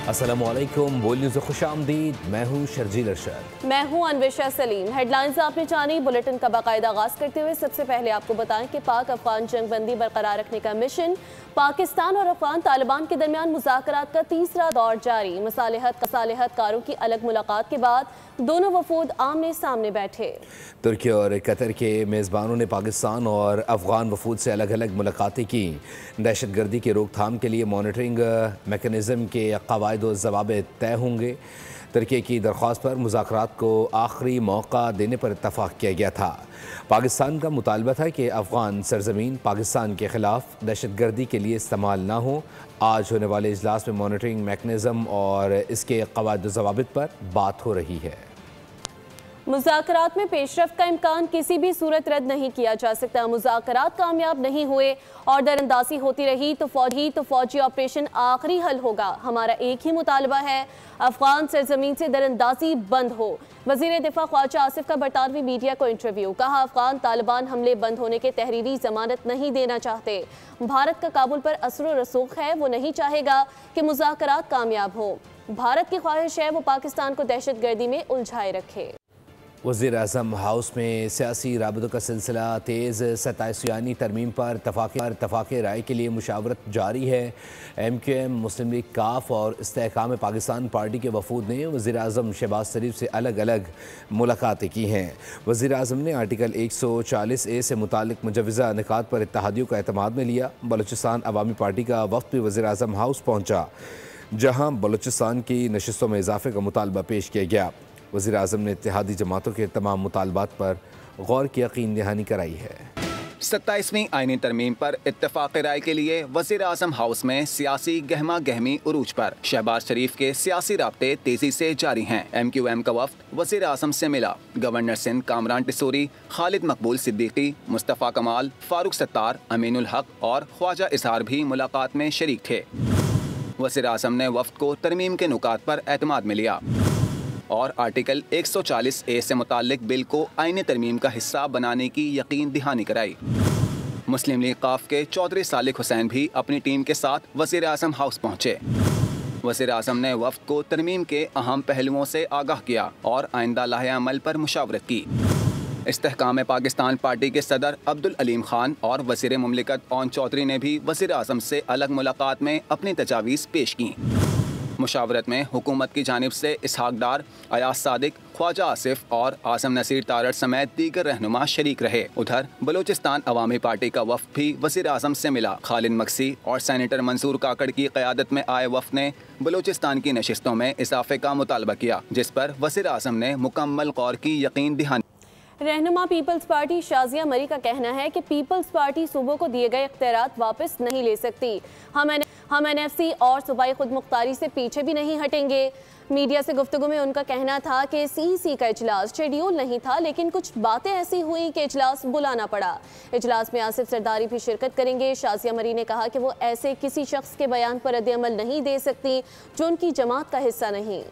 अस्सलामुअलैकुम, बोल न्यूज़ खुशामदीद। मैं हूँ शर्जील अरशद। मैं हूँ अनविशा सलीम। हेडलाइंस आपने जानी। बुलेटिन का बाकायदा आगाज करते हुए सबसे पहले आपको बताएं कि पाक अफगान जंग बंदी बरकरार रखने का मिशन, पाकिस्तान और अफगान तालिबान के दरमियान मुज़ाकरात का तीसरा दौर जारी। मसालिहतकारों की अलग मुलाकात के बाद दोनों वफूद आमने सामने बैठे। तुर्की और कतर के मेज़बानों ने पाकिस्तान और अफगान वफूद से अलग अलग मुलाकातें की। दहशत गर्दी की रोकथाम के लिए मॉनिटरिंग मेकनिज़म के कवायद व ज़वाबित तय होंगे। तुर्की की दरख्वास्त पर मुज़ाकरात को आखिरी मौका देने पर इत्तफ़ाक़ किया गया था। पाकिस्तान का मुतालबा था कि अफ़गान सरज़मीन पाकिस्तान के ख़िलाफ़ दहशत गर्दी के लिए इस्तेमाल ना हो। आज होने वाले इजलास में मॉनिटरिंग मेकनिज़म और इसके कवायद व ज़वाबित पर बात हो रही है। मुज़ाकरात में पेशरफ्त का इम्कान किसी भी सूरत रद्द नहीं किया जा सकता। मुज़ाकरात कामयाब नहीं हुए और दरअंदाज़ी होती रही तो फौजी ऑपरेशन आखिरी हल होगा। हमारा एक ही मुतालबा है, अफगान सरजमीन से दरअंदाज़ी बंद हो। वज़ीर दिफा ख्वाजा आसिफ का बरतानवी मीडिया को इंटरव्यू। कहा, अफगान तालिबान हमले बंद होने के तहरीरी जमानत नहीं देना चाहते। भारत का काबुल पर असर रसूख है, वो नहीं चाहेगा कि मुज़ाकरात कामयाब हो। भारत की ख्वाहिश है वो पाकिस्तान को दहशत गर्दी में उलझाए रखे। वज़ीर आज़म हाउस में सियासी राबतों का सिलसिला तेज़। 27 तरमीम पर तफाक़े राय के लिए मुशावरत जारी है। MQM, मुस्लिम लीग, काफ और इस्तेहकाम पाकिस्तान पार्टी के वफूद ने वज़ीर आज़म शहबाज शरीफ से अलग अलग मुलाकातें की हैं। वज़ीर आज़म ने आर्टिकल 140A से मुतालिक मुजवज़ा निकात पर इत्तेहादियों का एतमाद में लिया। बलूचिस्तान अवामी पार्टी का वफ़द भी वज़ीर आज़म हाउस पहुँचा, जहाँ बलूचिस्तान की नशिस्तों में इजाफ़े का मुतालबा पेश किया गया। वज़ीर आज़म ने इत्तेहादी जमातों के तमाम मुतालबात पर गौर की यकीन दहानी कराई है। 27वीं आईनी तरमीम पर इत्तेफाक राय के लिए वज़ीर आज़म हाउस में सियासी गहमा गहमी उरूज पर। शहबाज शरीफ के सियासी राब्ते तेजी से जारी हैं। MQM का वफ़द वज़ीर आज़म से मिला। गवर्नर सिंध कामरान टिसोरी, खालिद मकबूल सिद्दीकी, मुस्तफ़ा कमाल, फारूक सत्तार, अमीनुल हक और ख्वाजा इजहार भी मुलाकात में शरीक थे। वज़ीर आज़म ने वफ़द को तरमीम के नुकात पर एतमाद में लिया और आर्टिकल 140A से मुताल्लिक बिल को आईनी तरमीम का हिस्सा बनाने की यकीन दहानी कराई। मुस्लिम लीग काफ के चौधरी सालिक हुसैन भी अपनी टीम के साथ वज़ीर आज़म हाउस पहुँचे। वज़ीर आज़म ने वफ़द को तरमीम के अहम पहलुओं से आगाह किया और आइंदा लाहे अमल पर मुशावरत की। इस्तेहकाम पाकिस्तान पार्टी के सदर अब्दुल अलीम खान और वज़ीर मुमलिकत ओन चौधरी ने भी वज़ीर आज़म से अलग मुलाकात में अपनी तजावीज़ पेश की। मुशावरत में हुकूमत की जानिब से इसहाक डार, अयाज सादिक, ख्वाजा आसिफ और आज़म नसीर तारड़ समेत दीगर रहनुमा शरीक रहे। उधर बलूचिस्तान अवामी पार्टी का वफ़द भी वज़ीर आज़म से मिला। खालिद मक्सी और सेनेटर मंसूर काकड़ की क़यादत में आए वफ़द ने बलूचिस्तान की नशिस्तों में इजाफे का मुतालबा किया, जिस पर वज़ीर आज़म ने मुकम्मल गौर की यकीन दहानी। रहनुमा पीपल्स पार्टी शाजिया मरी का कहना है कि पीपल्स पार्टी सूबों को दिए गए इख्तियारात वापस नहीं ले सकती। हम NFC और सूबाई खुद मुख्तारी से पीछे भी नहीं हटेंगे। मीडिया से गुफ्तगू में उनका कहना था कि CEC का इजलास शेड्यूल नहीं था, लेकिन कुछ बातें ऐसी हुई कि इजलास बुलाना पड़ा। इजलास में आसिफ सरदारी भी शिरकत करेंगे। शाजिया मरी ने कहा कि वो ऐसे किसी शख्स के बयान पर रद्द-ए-अमल नहीं दे सकती जो उनकी जमात का हिस्सा नहीं।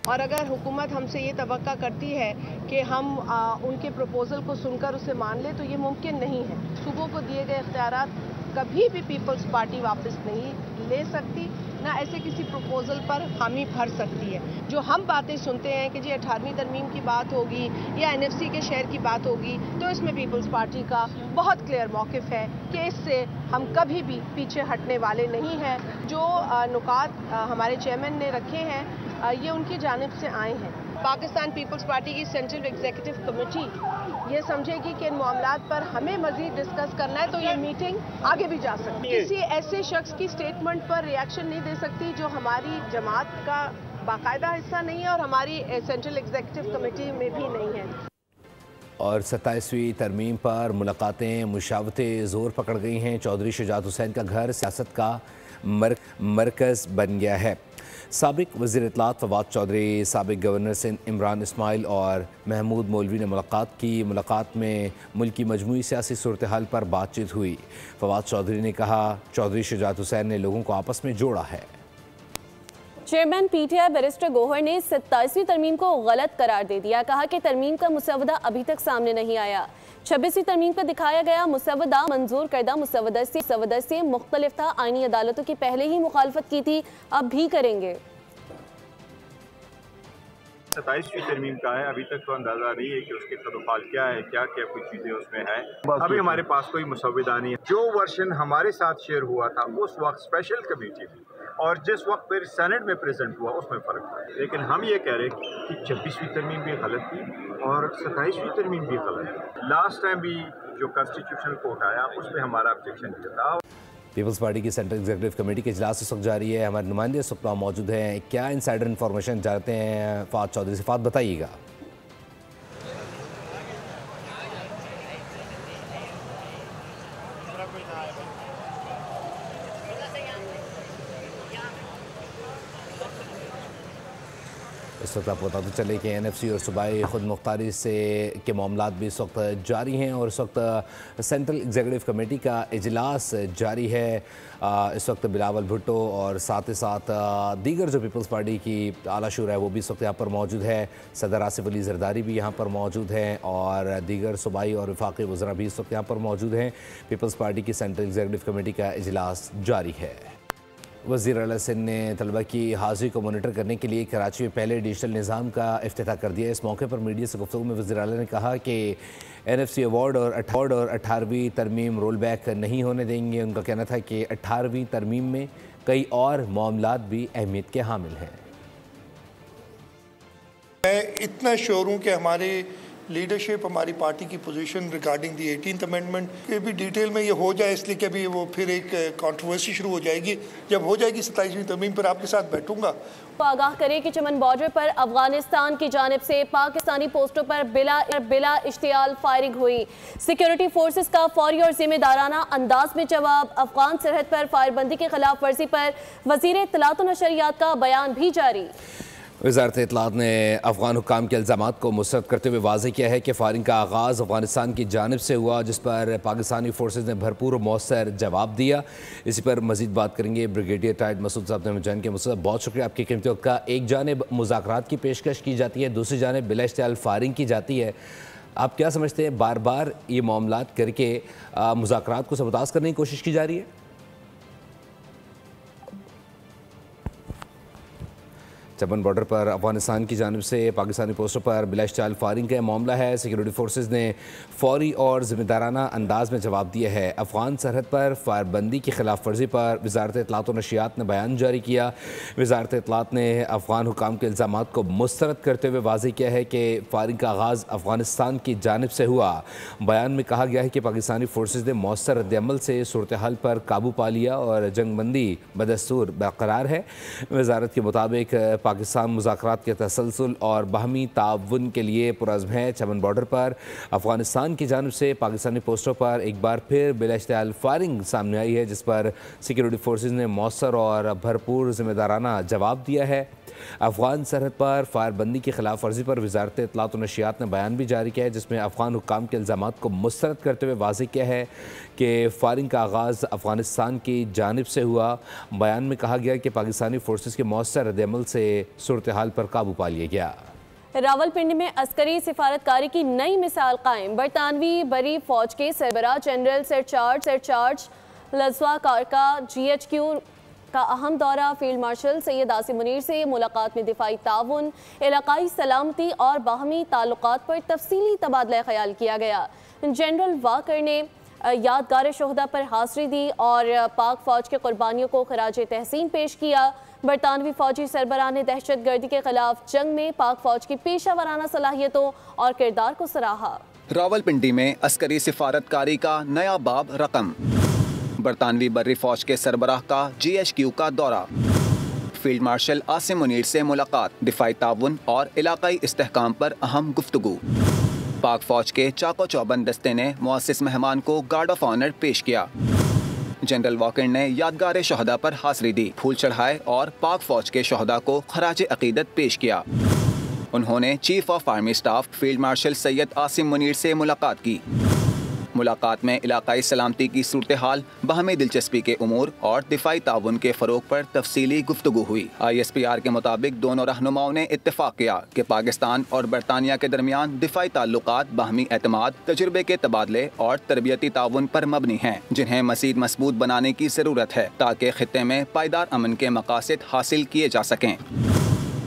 और अगर हुकूमत हमसे ये तवक्का करती है कि हम उनके प्रपोज़ल को सुनकर उसे मान ले, तो ये मुमकिन नहीं है। सूबों को दिए गए इख्तियारात कभी भी पीपल्स पार्टी वापस नहीं ले सकती, ना ऐसे किसी प्रपोज़ल पर हामी भर सकती है। जो हम बातें सुनते हैं कि जी 18वीं तरमीम की बात होगी या NFC के शेयर की बात होगी, तो इसमें पीपल्स पार्टी का बहुत क्लियर मौक़िफ़ है कि इससे हम कभी भी पीछे हटने वाले नहीं हैं। जो नुकात हमारे चेयरमैन ने रखे हैं, ये उनकी जानिब से आए हैं। पाकिस्तान पीपल्स पार्टी की सेंट्रल एग्जीक्यूटिव कमेटी ये समझेगी कि इन मामलात पर हमें मजीद डिस्कस करना है, तो ये मीटिंग आगे भी जा सकती है। किसी ऐसे शख्स की स्टेटमेंट पर रिएक्शन नहीं दे सकती जो हमारी जमात का बाकायदा हिस्सा नहीं है और हमारी सेंट्रल एग्जीक्यूटिव कमेटी में भी नहीं है। और 27वीं तरमीम पर मुलाकातें मुशावरतें ज़ोर पकड़ गई हैं। चौधरी शुजात हुसैन का घर सियासत का मरकज़ बन गया है। साबिक वज़ीर इत्तलात फवाद चौधरी, साबिक गवर्नर सिंध इमरान इस्माइल और महमूद मौलवी ने मुलाकात की। मुलाकात में मुल्क की मजमूई सियासी सूरत हाल पर बातचीत हुई। फवाद चौधरी ने कहा, चौधरी शुजात हुसैन ने लोगों को आपस में जोड़ा है। चेयरमैन पीटीआई बैरिस्टर गोहर ने 27वीं तरमीम को गलत करार दे दिया। कहा कि तरमीम का मुसवदा अभी तक सामने नहीं आया। 26वीं तरमीम पर दिखाया गया मुसवदा मंजूर करदा मुसवदा से मुख्तलिफ था। आईनी अदालतों की पहले ही मुखालफत की थी, अब भी करेंगे। 27वीं तरमीम का है, अभी तक तो अंदाजा नहीं है कि उसके तदफाल क्या है, क्या क्या कुछ चीज़ें उसमें है। अभी हमारे पास कोई मुसवदा नहीं है। जो वर्शन हमारे साथ शेयर हुआ था उस वक्त स्पेशल कमेटी थी और जिस वक्त फिर सेनेट में प्रेजेंट हुआ उसमें फ़र्क था। लेकिन हम ये कह रहे कि 26वीं तरमीम भी गलत थी और 27वीं तरमीम भी गलत थी। लास्ट टाइम भी जो कॉन्स्टिट्यूशनल कोर्ट आया उसमें हमारा ऑब्जेक्शन ये था। पीपल्स पार्टी की सेंट्रल एग्जीक्यूटिव कमेटी के इजलास इस वक्त जारी है। हमारे नुमाइंदे इस वक्त मौजूद हैं। क्या इनसाइडर इन्फॉर्मेशन जानते हैं फात चौधरी से? फात बताइएगा। इस वक्त आपको बताते चले कि एनएफसी और सूबाई खुद मुख्तारी से के मामलात भी इस वक्त जारी हैं और इस वक्त सेंट्रल एग्जीक्यूटिव कमेटी का इजलास जारी है। इस वक्त बिलावल भुट्टो और साथ ही साथ दीगर जो पीपल्स पार्टी की आला शूरा है वो भी इस वक्त यहाँ पर मौजूद है। सदर आसिफ अली जरदारी भी यहाँ पर मौजूद हैं और दीगर सूबाई और वफाकी वज़रा भी इस वक्त यहाँ पर मौजूद हैं। पीपल्स पार्टी की सेंट्रल एग्जीक्यूटिव कमेटी का इजलास जारी है। वज़ीर आला सिंध ने तलबा की हाज़िरी को मॉनिटर करने के लिए कराची में पहले डिजिटल निज़ाम का इफ्तिताह कर दिया। इस मौके पर मीडिया से गुफ्तगू में वज़ीर आला ने कहा कि एनएफसी अवार्ड और 18वीं तरमीम रोल बैक नहीं होने देंगे। उनका कहना था कि 18वीं तरमीम में कई और मामलात भी अहमियत के हामिल हैं। मैं इतना श्योर हूँ कि हमारे लीडरशिप, हमारी पार्टी की position regarding the 18th amendment के भी डिटेल में ये हो जाए, इसलिए कि अभी वो फिर एक कंट्रोवर्सी शुरू हो जाएगी। जब हो जाएगी 27वीं तरमीम पर आपके साथ बैठूंगा। आगाह करें कि चमन बॉर्डर पर अफगानिस्तान की जानिब से पाकिस्तानी पोस्टों पर बिला इश्तियाल फायरिंग हुई। सिक्योरिटी फोर्सेस का फौरी और जिम्मेदाराना अंदाज में जवाब। अफगान सरहद पर फायरबंदी की खिलाफ वर्जी पर वज़ीर इत्तलात और नशरियात का बयान भी जारी। वज़ारत इत्तलात ने अफ़गान हुक्काम के इल्ज़ामात को मुस्तरद करते हुए वाज़ेह किया है कि फायरिंग का आगाज़ अफ़गानिस्तान की जानिब से हुआ, जिस पर पाकिस्तानी फोर्सेज ने भरपूर और मौसर जवाब दिया। इसी पर मज़ीद बात करेंगे ब्रिगेडियर टाइड मसूद साहब ने जान के। मसूद बहुत शुक्रिया आपकी कीमती वक्त का। एक जानिब मुज़ाकरात की पेशकश की जाती है, दूसरी जानिब बिला इश्तियाल फायरिंग की जाती है। आप क्या समझते हैं, बार बार ये मामलात करके मुज़ाकरात को सबताज करने की कोशिश की जा रही है? चमन बॉर्डर पर अफगानिस्तान की जानिब से पाकिस्तानी पोस्टों पर बिला इश्तियाल फायरिंग का मामला है। सिक्योरिटी फोर्सेज ने फौरी और जिम्मेदाराना अंदाज में जवाब दिया है। अफगान सरहद पर फायरबंदी की खिलाफ वर्जी पर वज़ारत इत्तलात और नशियात ने बयान जारी किया। वज़ारत इत्तलात ने अफगान हुकाम के इल्ज़ामात को मुस्तरद करते हुए वाज़ेह किया है कि फायरिंग का आगाज़ अफगानिस्तान की जानिब से हुआ। बयान में कहा गया है कि पाकिस्तानी फोर्सेज ने मौसर रद्दअमल से सूरत हाल पर काबू पा लिया और जंगबंदी बदस्तूर बरकरार है। वज़ारत के मुताबिक पाकिस्तान मुज़ाकरात के तसलसल और बाहमी ताउन के लिए पुरज़्म है। चमन बॉर्डर पर अफगानिस्तान की जानिब से पाकिस्तानी पोस्टों पर एक बार फिर बिला इश्तियाल फायरिंग सामने आई है, जिस पर सिक्योरिटी फोर्सेज ने मौसर और भरपूर जिम्मेदाराना जवाब दिया है। अफगान सरहद पर फायरबंदी की खिलाफ वर्जी पर वज़ारत इत्तलात और नशियात ने बयान भी जारी किया है, जिसमें अफगान हुक्काम के इल्ज़ामात को मुस्तरद करते हुए वाज़ेह किया है कि फायरिंग का आगाज़ अफगानिस्तान की जानिब से हुआ। बयान में कहा गया कि पाकिस्तानी फोर्सेस के मौसर रद्दअमल से सूरत हाल पर काबू पा लिया गया। रावलपिंडी में अस्करी सिफारतकारी की नई मिसाल कायम। बरतानवी बरी फौज के सरबराह जनरल सरचार्ज लजवा कारका GHQ का अहम दौरा। फील्ड मार्शल सैयद आसिम मुनीर से मुलाकात में दिफाई ताउन, इलाकाई सलामती और बाहमी ताल्लुकात पर तफसीली तबादला ख्याल किया गया। जनरल वाकर ने यादगार शोहदा पर हाज़िरी दी और पाक फ़ौज के कुर्बानियों को खराज तहसीन पेश किया। बरतानवी फ़ौजी सरबराह ने दहशत गर्दी के खिलाफ जंग में पाक फ़ौज की पेशा वराना सलाहियतों और किरदार को सराहा। रावलपिंडी में अस्करी सिफारतकारी का नया बाब रकम। बरतानवी बर्री फौज के सरबराह का GHQ का दौरा। फील्ड मार्शल आसिम मुनीर से मुलाकात, दिफाई ताउन और इलाकाई इस्तेहकाम पर अहम गुफ्तगू। पाक फौज के चाको चौबंद दस्ते ने मुअस्सिस मेहमान को गार्ड ऑफ ऑनर पेश किया। जनरल वॉकर ने यादगार शहदा पर हाज़िरी दी, फूल चढ़ाए और पाक फौज के शहदा को खराज अकीदत पेश किया। उन्होंने chief of army staff field marshal Syed Asim Munir से मुलाकात की। मुलाकात में इलाकाई सलामती की सूरत हाल, बाहमी दिलचस्पी के उमूर और दिफाई ताउन के फरोग पर तफसीली गुफ्तगू हुई। ISPR के मुताबिक दोनों रहनुमाओं ने इत्तेफाक किया कि पाकिस्तान और बरतानिया के दरमियान दिफाई ताल्लुकात बाहमी एतमाद, तजुर्बे के तबादले और तरबियती ताउन पर मबनी हैं, जिन्हें मज़ीद मजबूत बनाने की ज़रूरत है ताकि खित्ते में पायदार अमन के मकासद हासिल किए जा सकें।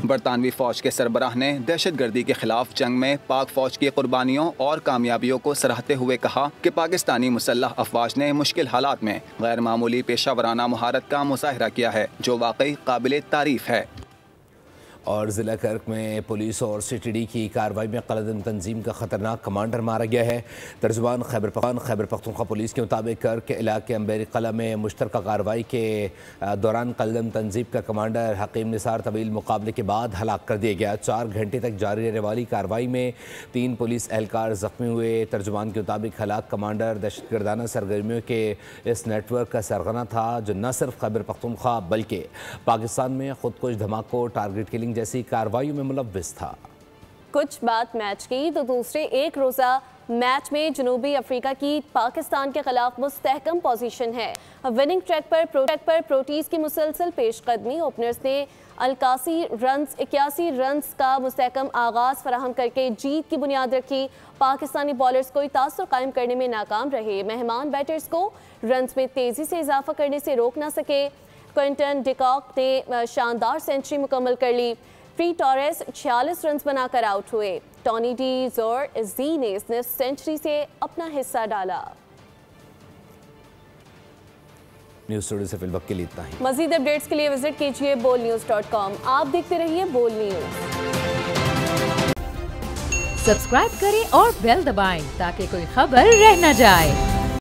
बरतानवी फ़ौज के सरबराह ने दहशतगर्दी के खिलाफ जंग में पाक फ़ौज की कुर्बानियों और कामयाबियों को सराहते हुए कहा कि पाकिस्तानी मुसल्लह अफवाज ने मुश्किल हालात में गैर मामूली पेशावराना महारत का मुजाहिरा किया है, जो वाकई काबिल तारीफ़ है। और ज़िला कर्क में पुलिस और CTD की कार्रवाई में कलदम तंजीम का ख़तरनाक कमांडर मारा गया है। तर्जुमान खैबर पख्तूनख्वा पुलिस के मुताबिक कर्क के इलाके अम्बेरी कला में मुश्तरका कार्रवाई के दौरान कलदम तंजीम का कमांडर हकीम निसार तवील मुकाबले के बाद हलाक कर दिया गया। 4 घंटे तक जारी रहने वाली कार्रवाई में 3 पुलिस एहलकार ज़ख्मी हुए। तर्जुमान के मुताबिक हलाक कमांडर दहशतगर्दाना सरगर्मियों के इस नेटवर्क का सरगना था, जो न सिर्फ खैबर पख्तूनख्वा बल्कि पाकिस्तान में खुदकुश धमाकों, टारगेट किलिंग जैसी कार्रवाइयों में मुलव्विस था। कुछ बात मैच की तो दूसरे एक रोज़ा मैच में जनूबी अफ्रीका की पाकिस्तान के खिलाफ मुस्तहकम पोजीशन है। विनिंग ट्रैक पर प्रोटीज की मुसलसल पेशकदमी। ओपनर्स ने 81 रन्स का मुस्तहकम आगाज फराहम करके जीत की बुनियाद रखी। पाकिस्तानी बॉलर्स कोई तासुर कायम करने में नाकाम रहे। मेहमान बैटर्स को रन्स में तेजी से इजाफा करने से रोक ना सके। क्विंटन डिकॉक ने शानदार सेंचुरी मुकम्मल कर ली। फ्री टॉरेस 46 रन बनाकर आउट हुए। टॉनी डी ज़ोर ने सेंचुरी से अपना हिस्सा डाला। न्यूज़ स्टूडियो से फिलवक्त के लिए इतना ही। मज़ीद अपडेट्स के लिए विजिट कीजिए bolnews.com। आप देखते रहिए बोल न्यूज़। सब्सक्राइब करें और बेल दबाएं ताकि कोई खबर रह न जाए।